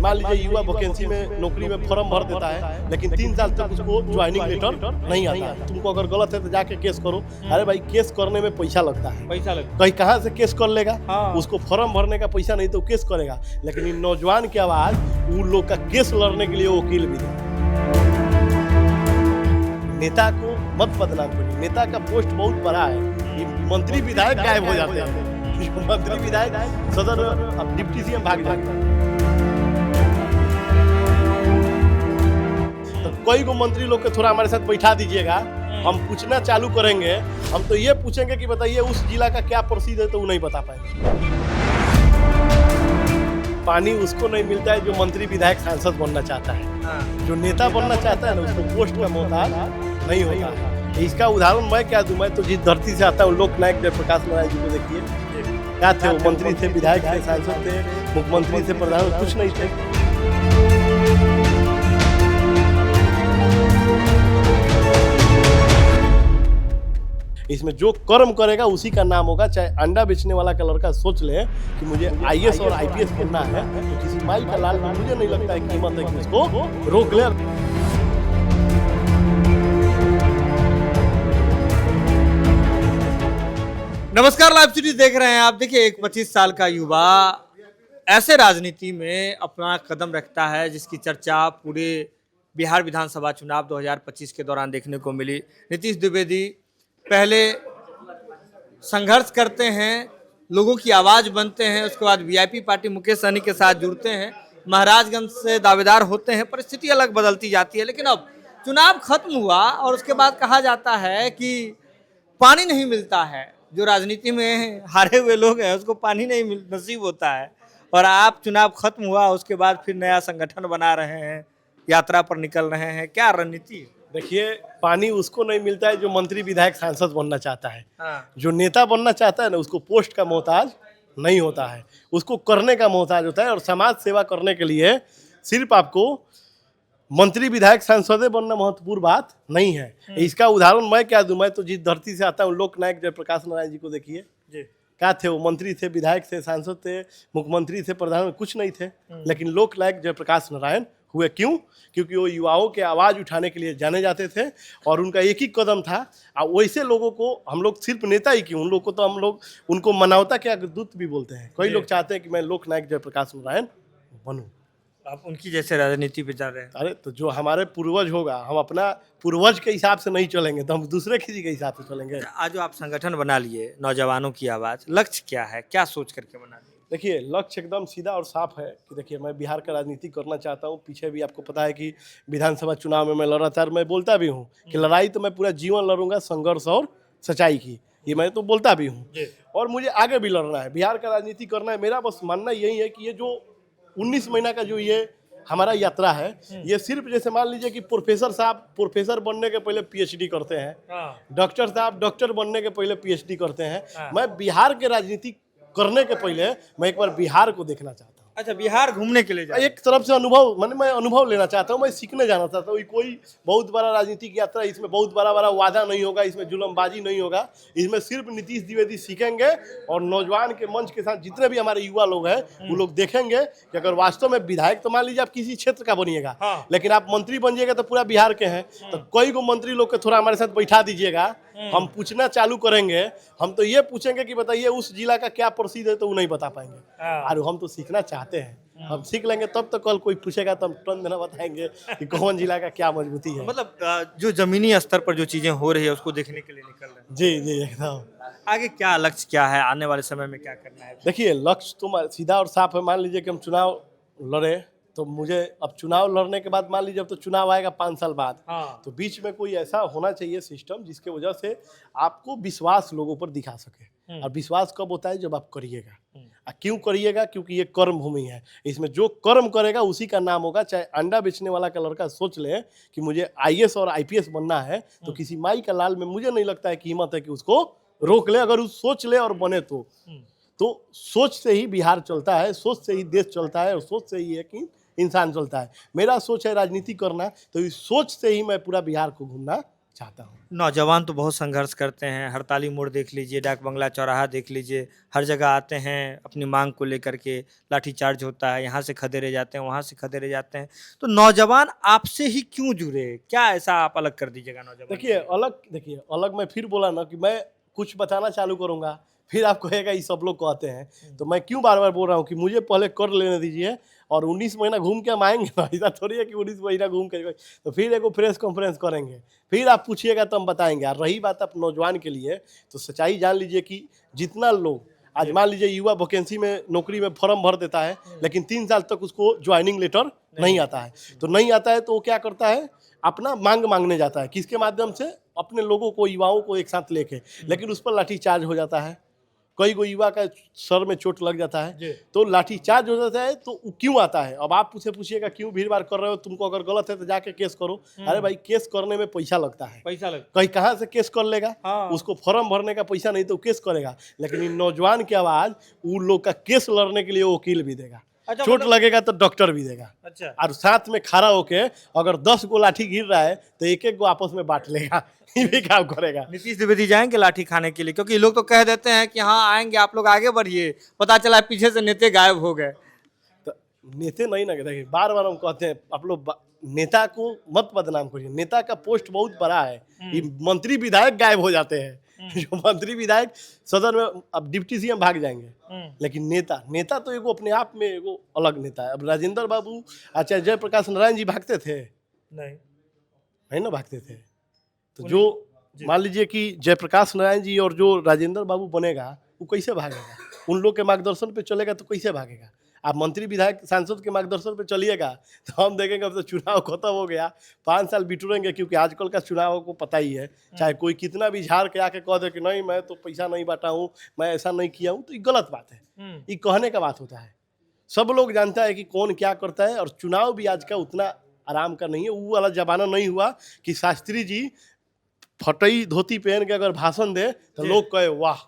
मान लीजिए युवा वैकेंसी में नौकरी में फॉर्म भर देता है, लेकिन 3 साल तक उसको ज्वाइनिंग लेटर नहीं आता है। तुमको अगर गलत है तो जाके केस करो। अरे भाई, केस करने में पैसा लगता है, कहीं कहाँ से केस कर लेगा। उसको फॉर्म भरने का पैसा नहीं तो केस करेगा। लेकिन इन नौजवान की आवाज उन लोग का केस लड़ने के लिए वकील भी दे। नेता को मत बदनाम करिए, नेता का पोस्ट बहुत बड़ा है। ये मंत्री विधायक गायब हो जाते हैं, मंत्री विधायक सदर अब डिप्टी सीएम भाग जाते हैं। तो कई गो मंत्री लोग के थोड़ा हमारे साथ बैठा दीजिएगा, हम पूछना चालू करेंगे। हम तो ये पूछेंगे कि बताइए उस जिला का क्या प्रसिद्ध है, तो वो नहीं बता पाएंगे। पानी उसको नहीं मिलता है जो मंत्री विधायक सांसद बनना चाहता है। जो नेता बनना चाहता है ना, उसको पोस्ट का मोहताज नहीं होता है। इसका उदाहरण मैं क्या दूं? मैं तो जिस धरती से आता हूँ, लोकनायक जयप्रकाश नारायण जी को देखिए, क्या थे वो? मंत्री थे, विधायक थे, सांसद थे, मुख्यमंत्री थे, प्रधानमंत्री, कुछ नहीं थे। इसमें जो कर्म करेगा उसी का नाम होगा। चाहे अंडा बेचने वाला का लड़का सोच ले कि मुझे आईएएस और आईपीएस बनना है, तो किसी माई का लाल में मुझे नहीं लगता है कीमत है कि उसको रोक ले। नमस्कार, लाइव सीरीज देख रहे हैं आप। देखिए, एक 25 साल का युवा ऐसे राजनीति में अपना कदम रखता है जिसकी चर्चा पूरे बिहार विधानसभा चुनाव 2025 के दौरान देखने को मिली। नीतीश द्विवेदी पहले संघर्ष करते हैं, लोगों की आवाज़ बनते हैं, उसके बाद वीआईपी पार्टी मुकेश सहनी के साथ जुड़ते हैं, महाराजगंज से दावेदार होते हैं। परिस्थिति अलग बदलती जाती है, लेकिन अब चुनाव खत्म हुआ और उसके बाद कहा जाता है कि पानी नहीं मिलता है। जो राजनीति में हारे हुए लोग हैं उसको पानी नहीं नसीब होता है। और आप चुनाव खत्म हुआ उसके बाद फिर नया संगठन बना रहे हैं, यात्रा पर निकल रहे हैं, क्या रणनीति? देखिए, पानी उसको नहीं मिलता है जो मंत्री विधायक सांसद बनना चाहता है। जो नेता बनना चाहता है ना, उसको पोस्ट का मोहताज नहीं होता है, उसको करने का मोहताज होता है। और समाज सेवा करने के लिए सिर्फ आपको मंत्री विधायक सांसद बनना महत्वपूर्ण बात नहीं है। इसका उदाहरण मैं क्या दूं? मैं तो जिस धरती से आता हूँ, लोकनायक जयप्रकाश नारायण जी को देखिए, क्या थे वो? मंत्री थे, विधायक थे, सांसद थे, मुख्यमंत्री थे, प्रधानमंत्री, कुछ नहीं थे। लेकिन लोकनायक जयप्रकाश नारायण हुए। क्यों? क्योंकि वो युवाओं के आवाज़ उठाने के लिए जाने जाते थे और उनका एक ही कदम था। और वैसे लोगों को हम लोग सिर्फ नेता ही क्यों, उन लोग को तो हम लोग उनको मानवता के अग्रदूत भी बोलते हैं। कई लोग चाहते हैं कि मैं लोकनायक जयप्रकाश नारायण बनूं। आप उनकी जैसे राजनीति पे जा रहे हैं। अरे तो जो हमारे पूर्वज होगा, हम अपना पूर्वज के हिसाब से नहीं चलेंगे तो हम दूसरे किसी के हिसाब से चलेंगे। आज जो आप संगठन बना लिए नौजवानों की आवाज़, लक्ष्य क्या है, क्या सोच करके बना लिए? देखिए, लक्ष्य एकदम सीधा और साफ है कि देखिए, मैं बिहार का राजनीति करना चाहता हूँ। पीछे भी आपको पता है कि विधानसभा चुनाव में मैं लड़ा था और मैं बोलता भी हूँ कि लड़ाई तो मैं पूरा जीवन लड़ूंगा, संघर्ष और सच्चाई की, ये मैं तो बोलता भी हूँ। और मुझे आगे भी लड़ना है, बिहार का राजनीति करना है। मेरा बस मानना यही है कि ये जो 19 महीना का जो ये हमारा यात्रा है, ये सिर्फ जैसे मान लीजिए कि प्रोफेसर साहब प्रोफेसर बनने के पहले पीएचडी करते हैं, डॉक्टर साहब डॉक्टर बनने के पहले पीएचडी करते हैं। मैं बिहार के राजनीति करने के पहले मैं एक बार बिहार को देखना चाहता हूँ। अच्छा, बिहार घूमने के लिए जाए? एक तरफ से अनुभव, मैं अनुभव लेना चाहता हूँ, मैं सीखने जाना चाहता हूँ। कोई बहुत बड़ा राजनीतिक यात्रा, इसमें बहुत बड़ा वादा नहीं होगा, इसमें जुल्मबाजी नहीं होगा। इसमें सिर्फ नीतीश द्विवेदी सीखेंगे और नौजवान के मंच के साथ जितने भी हमारे युवा लोग हैं वो लोग देखेंगे कि अगर वास्तव में विधायक, तो मान लीजिए आप किसी क्षेत्र का बनिएगा, लेकिन आप मंत्री बनिएगा तो पूरा बिहार के हैं। तो कई गो मंत्री लोग के थोड़ा हमारे साथ बैठा दीजिएगा, हम पूछना चालू करेंगे। हम तो ये पूछेंगे कि बताइए उस जिला का क्या प्रसिद्ध है, तो वो नहीं बता पाएंगे। और हम तो सीखना चाहते हैं, हम सीख लेंगे तब तो कल कोई पूछेगा तो हम तुरंत देना बताएंगे कि कौन जिला का क्या मजबूती है। मतलब जो जमीनी स्तर पर जो चीजें हो रही है उसको देखने के लिए निकल रहे हैं। जी जी, एकदम। आगे क्या लक्ष्य क्या है, आने वाले समय में क्या करना है? देखिए, लक्ष्य तो सीधा और साफ है। मान लीजिए कि हम चुनाव लड़े, तो मुझे अब चुनाव लड़ने के बाद मान लीजिए अब तो चुनाव आएगा 5 साल बाद, तो बीच में कोई ऐसा होना चाहिए सिस्टम जिसके वजह से आपको विश्वास लोगों पर दिखा सके। और विश्वास कब होता है? जब आप करिएगा। क्यों करिएगा? क्योंकि ये कर्म भूमि है। इसमें जो कर्म करेगा उसी का नाम होगा। चाहे अंडा बेचने वाला का लड़का सोच ले कि मुझे आईएएस और आईपीएस बनना है, तो किसी माई का लाल में मुझे नहीं लगता है कीमत है कि उसको रोक ले। अगर वो सोच ले और बने तो सोच से ही बिहार चलता है, सोच से ही देश चलता है और सोच से ही है कि इंसान चलता है। मेरा सोच है राजनीति करना, तो इस सोच से ही मैं पूरा बिहार को घूमना चाहता हूँ। नौजवान तो बहुत संघर्ष करते हैं, हड़ताली मोड़ देख लीजिए, डाक बंगला चौराहा देख लीजिए, हर जगह आते हैं अपनी मांग को लेकर के, लाठीचार्ज होता है, यहाँ से खदेड़े जाते हैं, वहाँ से खदेड़े जाते हैं। तो नौजवान आपसे ही क्यों जुड़े? क्या ऐसा आप अलग कर दीजिएगा नौजवान? देखिए अलग मैं फिर बोला ना कि मैं कुछ बताना चालू करूँगा, फिर आप कहेगा ये सब लोग कहते हैं। तो मैं क्यों बार-बार बोल रहा हूँ कि मुझे पहले कर लेने दीजिए और 19 महीना घूम के हम आएँगे ना, ऐसा थोड़ी है कि 19 महीना घूम के तो फिर एगो प्रेस कॉन्फ्रेंस करेंगे। फिर आप पूछिएगा तो हम बताएँगे। और रही बात आप नौजवान के लिए, तो सच्चाई जान लीजिए कि जितना लोग आज मान लीजिए युवा वैकेंसी में नौकरी में फॉर्म भर देता है, लेकिन 3 साल तक उसको ज्वाइनिंग लेटर नहीं आता है। तो नहीं आता है तो वो क्या करता है, अपना मांग मांगने जाता है। किसके माध्यम से? अपने लोगों को, युवाओं को एक साथ लेके, लेकिन उस पर लाठीचार्ज हो जाता है। कई गो युवा का सर में चोट लग जाता है, तो लाठीचार्ज हो जाता है। तो वो क्यों आता है? अब आप मुझसे पूछिएगा क्यों भीड़-भाड़ कर रहे हो? तुमको अगर गलत है तो जाके केस करो। अरे भाई, केस करने में पैसा लगता है। पैसा लग कहीं कहाँ से केस कर लेगा? हाँ। उसको फॉर्म भरने का पैसा नहीं तो केस करेगा। लेकिन इन नौजवान की आवाज़, उन लोग का केस लड़ने के लिए वकील भी देगा। अच्छा, चोट मतलब- लगेगा तो डॉक्टर भी देगा। अच्छा, और साथ में खड़ा होके अगर 10 गो लाठी गिर रहा है तो एक-एक गो आपस में बांट लेगा। ये भी काम करेगा। नीतीश द्विवेदी जाएंगे लाठी खाने के लिए? क्योंकि लोग तो कह देते हैं कि हाँ आएंगे, आप लोग आगे बढ़िए, पता चला पीछे से नेता गायब हो गए। तो नेता नहीं ना, देखिए बार-बार हम कहते हैं आप लोग नेता को मत बदनाम करिए। नेता का पोस्ट बहुत बड़ा है। ये मंत्री विधायक गायब हो जाते हैं। जो मंत्री विधायक सदन में, अब डिप्टी सीएम भाग जाएंगे, लेकिन नेता तो एगो अपने आप में एगो अलग नेता है। अब राजेंद्र बाबू, अच्छा जयप्रकाश नारायण जी भागते थे? नहीं, है ना, भागते थे। तो जो मान लीजिए कि जयप्रकाश नारायण जी और जो राजेंद्र बाबू बनेगा, वो कैसे भागेगा? उन लोग के मार्गदर्शन पे चलेगा तो कैसे भागेगा? आप मंत्री विधायक सांसद के मार्गदर्शन पे चलिएगा तो हम देखेंगे अब तो चुनाव खत्म हो गया, 5 साल बिटूरेंगे। क्योंकि आजकल का चुनाव को पता ही है, चाहे कोई कितना भी झाड़ के आके कह दे कि नहीं मैं तो पैसा नहीं बांटा हूँ, मैं ऐसा नहीं किया हूँ, तो ये गलत बात है। ये कहने का बात होता है। सब लोग जानता है कि कौन क्या करता है। और चुनाव भी आज का उतना आराम का नहीं है। वो वाला जमाना नहीं हुआ कि शास्त्री जी फटई धोती पहन के अगर भाषण दे तो लोग कहे वाह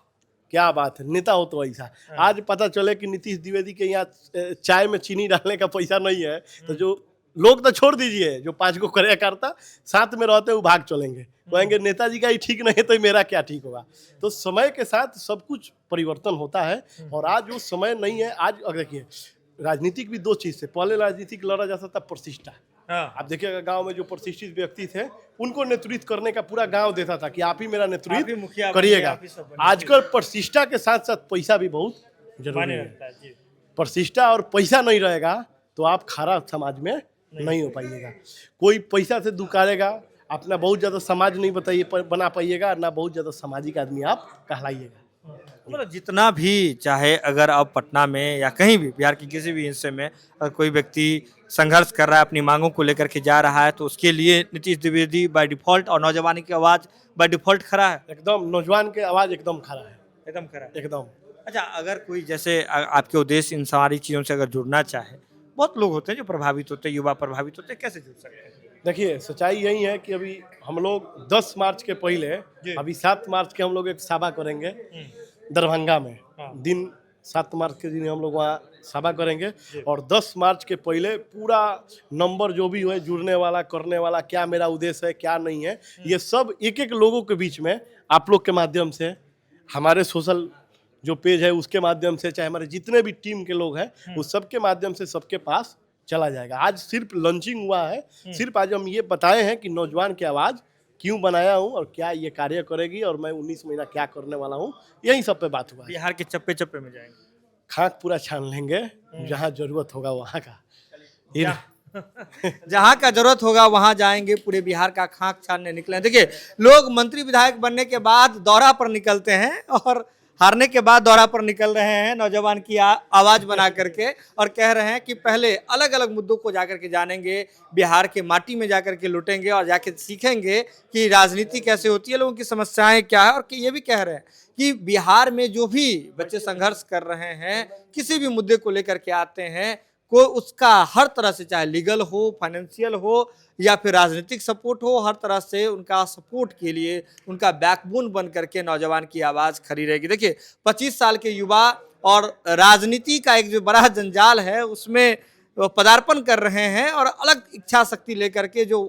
क्या बात है, नेता हो तो ऐसा। आज पता चले कि नीतीश द्विवेदी के यहाँ चाय में चीनी डालने का पैसा नहीं है, तो जो लोग तो छोड़ दीजिए, जो 5 को कार्यकर्ता साथ में रहते हैं वो भाग चलेंगे, कहेंगे नेताजी का ही ठीक नहीं है तो मेरा क्या ठीक होगा। तो समय के साथ सब कुछ परिवर्तन होता है और आज वो समय नहीं है। आज अगर देखिए राजनीतिक भी 2 चीज़ से, पहले राजनीतिक लड़ा जाता था प्रतिष्ठा। आप देखिएगा गांव में जो प्रतिष्ठित व्यक्ति थे उनको नेतृत्व करने का पूरा गांव देता था कि आप ही मेरा नेतृत्व करिएगा। आजकल प्रतिष्ठा के साथ साथ पैसा भी बहुत जरूरी है। प्रतिष्ठा और पैसा नहीं रहेगा तो आप खरा समाज में नहीं हो पाइएगा। कोई पैसा से दुकारेगा, अपना बहुत ज़्यादा समाज नहीं बना पाइएगा, ना बहुत ज़्यादा सामाजिक आदमी आप कहलाइएगा। मतलब जितना भी चाहे, अगर अब पटना में या कहीं भी बिहार के किसी भी हिस्से में अगर कोई व्यक्ति संघर्ष कर रहा है, अपनी मांगों को लेकर के जा रहा है, तो उसके लिए नीतीश द्विवेदी बाय डिफॉल्ट और नौजवान की आवाज़ बाय डिफॉल्ट खड़ा है। एकदम नौजवान के आवाज़ एकदम खड़ा है, एकदम खड़ा है, एकदम। अच्छा, अगर कोई जैसे आपके उद्देश्य इन सारी चीज़ों से अगर जुड़ना चाहे, बहुत लोग होते हैं जो प्रभावित होते हैं, युवा प्रभावित होते हैं, कैसे जुड़ सकते हैं? देखिए सच्चाई यही है कि अभी हम लोग 10 मार्च के पहले, अभी 7 मार्च के हम लोग एक सभा करेंगे दरभंगा में। दिन 7 मार्च के दिन हम लोग वहाँ सभा करेंगे और 10 मार्च के पहले पूरा नंबर जो भी है जुड़ने वाला, करने वाला, क्या मेरा उद्देश्य है क्या नहीं है, ये सब एक एक लोगों के बीच में आप लोग के माध्यम से, हमारे सोशल जो पेज है उसके माध्यम से, चाहे हमारे जितने भी टीम के लोग हैं उस सब के माध्यम से सबके पास चला जाएगा। आज सिर्फ लॉन्चिंग हुआ है, सिर्फ आज हम ये बताए हैं कि नौजवान की आवाज़ क्यों बनाया हूँ और क्या ये कार्य करेगी और मैं 19 महीना क्या करने वाला हूँ, यही सब पे बात हुआ है। बिहार के चप्पे चप्पे में जाएंगे, खाक पूरा छान लेंगे, जहाँ जरूरत होगा वहाँ का। जहाँ का जरूरत होगा वहाँ जाएंगे, पूरे बिहार का खाक छानने निकले। देखिए, लोग मंत्री विधायक बनने के बाद दौरा पर निकलते हैं और हारने के बाद दौरा पर निकल रहे हैं नौजवान की आवाज़ बना करके, और कह रहे हैं कि पहले अलग अलग मुद्दों को जाकर के जानेंगे, बिहार के माटी में जाकर के लुटेंगे और जाके सीखेंगे कि राजनीति कैसे होती है, लोगों की समस्याएं क्या है। और ये भी कह रहे हैं कि बिहार में जो भी बच्चे संघर्ष कर रहे हैं, किसी भी मुद्दे को लेकर के आते हैं, कोई उसका हर तरह से, चाहे लीगल हो, फाइनेंशियल हो या फिर राजनीतिक सपोर्ट हो, हर तरह से उनका सपोर्ट के लिए उनका बैकबोन बन करके नौजवान की आवाज़ खड़ी रहेगी। देखिए, 25 साल के युवा और राजनीति का एक जो बड़ा जंजाल है उसमें पदार्पण कर रहे हैं और अलग इच्छा शक्ति लेकर के जो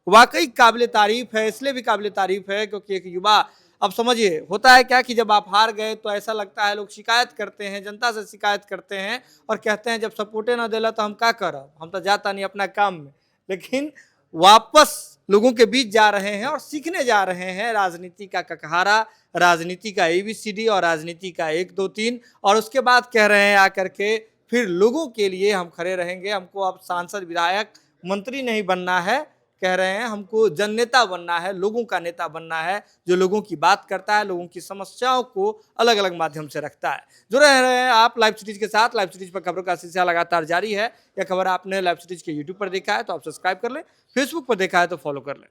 वाकई काबिल तारीफ है। इसलिए भी काबिल तारीफ है क्योंकि एक युवा, अब समझिए होता है क्या कि जब आप हार गए तो ऐसा लगता है, लोग शिकायत करते हैं, जनता से शिकायत करते हैं और कहते हैं जब सपोर्टे ना देला तो हम क्या करब, हम तो जाता नहीं अपना काम में। लेकिन वापस लोगों के बीच जा रहे हैं और सीखने जा रहे हैं राजनीति का ककहारा, राजनीति का ABCD और राजनीति का 1 2 3, और उसके बाद कह रहे हैं आकर के फिर लोगों के लिए हम खड़े रहेंगे, हमको अब सांसद विधायक मंत्री नहीं बनना है, कह रहे हैं हमको जननेता बनना है, लोगों का नेता बनना है, जो लोगों की बात करता है, लोगों की समस्याओं को अलग अलग माध्यम से रखता है। जुड़े रहे हैं आप लाइव सिटीज के साथ। लाइव सिटीज पर खबरों का सिलसिला लगातार जारी है। यह खबर आपने लाइव सिटीज के यूट्यूब पर देखा है तो आप सब्सक्राइब कर लें, फेसबुक पर देखा है तो फॉलो कर लें।